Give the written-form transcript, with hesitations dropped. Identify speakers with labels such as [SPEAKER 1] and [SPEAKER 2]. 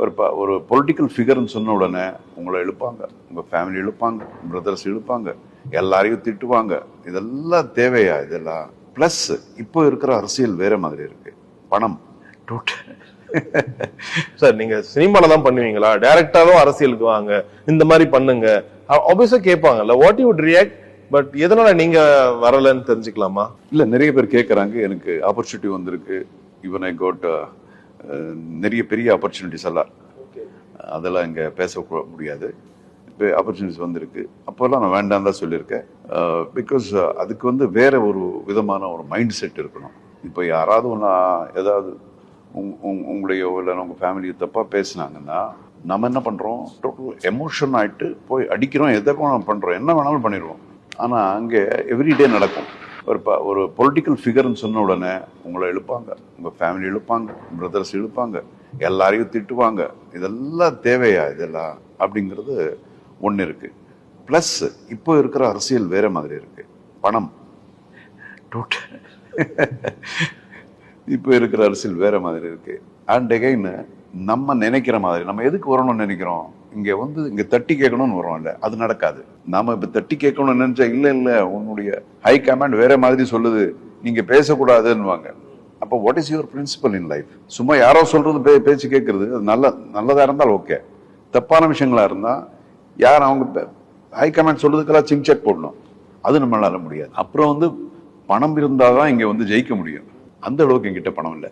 [SPEAKER 1] ஒரு பொலிட்டிக்கல் ஃபிகர்னு சொன்ன உடனே உங்களை இழுப்பாங்க, உங்க ஃபேமிலி இழுப்பாங்க, பிரதர்ஸ் இழுப்பாங்க, எல்லாரையும் திட்டுவாங்க. இதெல்லாம் தேவையா? இதெல்லாம் பிளஸ் இப்போ இருக்கிற அரசியல் வேற மாதிரி இருக்கு. பணம்
[SPEAKER 2] சார், நீங்க சினிமால தான் பண்ணுவீங்களா, டைரக்டாவும் அரசியலுக்கு வாங்க, இந்த மாதிரி பண்ணுங்க, ஆப்வியஸா கேட்பாங்கல்ல, what you would react? But எதனால நீங்க வரலன்னு தெரிஞ்சுக்கலாமா?
[SPEAKER 1] இல்ல, நிறைய பேர் கேட்கறாங்க. எனக்கு ஆப்பர்ச்சுனிட்டி வந்திருக்கு. ஈவன் ஐ காட் நிறைய பெரிய ஆப்பர்ச்சுனிட்டிஸ் எல்லாம், அதெல்லாம் இங்க பேச முடியாது. இப்போ ஆப்பர்ச்சுனிட்டிஸ் வந்திருக்கு. அப்போல்லாம் நான் வேண்டாம் தான் சொல்லியிருக்கேன். பிகாஸ் அதுக்கு வந்து வேற ஒரு விதமான ஒரு மைண்ட் செட் இருக்கணும். இப்போ யாராவது ஏதாவது உங்களையோ இல்லை உங்க ஃபேமிலியோ தப்பா பேசினாங்கன்னா நம்ம என்ன பண்றோம்? டோட்டல் எமோஷன் ஆயிட்டு போய் அடிக்கிறோம், எதற்கும் நம்ம பண்றோம், என்ன வேணாலும் பண்ணிடுவோம். ஆனா அங்கே எவ்ரிடே நடக்கும். ஒரு பொலிட்டிக்கல் ஃபிகர்னு சொன்ன உடனே உங்களை இழுப்பாங்க, உங்க ஃபேமிலி இழுப்பாங்க, பிரதர்ஸ் இழுப்பாங்க, எல்லாரையும் திட்டுவாங்க. இதெல்லாம் தேவையா? இதெல்லாம் அப்படிங்கிறது ஒன்று இருக்கு. பிளஸ் இப்போ இருக்கிற அரசியல் வேற மாதிரி இருக்கு. பணம் இப்போ இருக்கிற அரசியல் வேற மாதிரி இருக்கு. அண்ட் அகைன் நம்ம நினைக்கிற மாதிரி, நம்ம எதுக்கு வரணும்னு நினைக்கிறோம்? இங்க தட்டி கேட்கணும்னு வரோம். இல்ல, அது நடக்காது. நாம இப்ப தட்டி கேட்கணும்னு நினைச்சா இல்ல உன்னுடைய ஹை கமாண்ட் வேற மாதிரி சொல்லுது, நீங்க பேசக்கூடாதுன்னு. அப்போ what is your principle in life? சும்மா யாரோ சொல்றது பேச்சு கேட்கறது அது நல்லதா இருந்தால் ஓகே. தப்பான விஷயங்களா இருந்தா யார் அவங்க ஹை கமாண்ட் சொல்றதுக்கெல்லாம் சிங் செக் போடணும். அது நம்மளால முடியாது. அப்புறம் பணம் இருந்தாதான் இங்க ஜெயிக்க முடியும். அந்த அளவுக்கு என்கிட்ட பணம் இல்லை.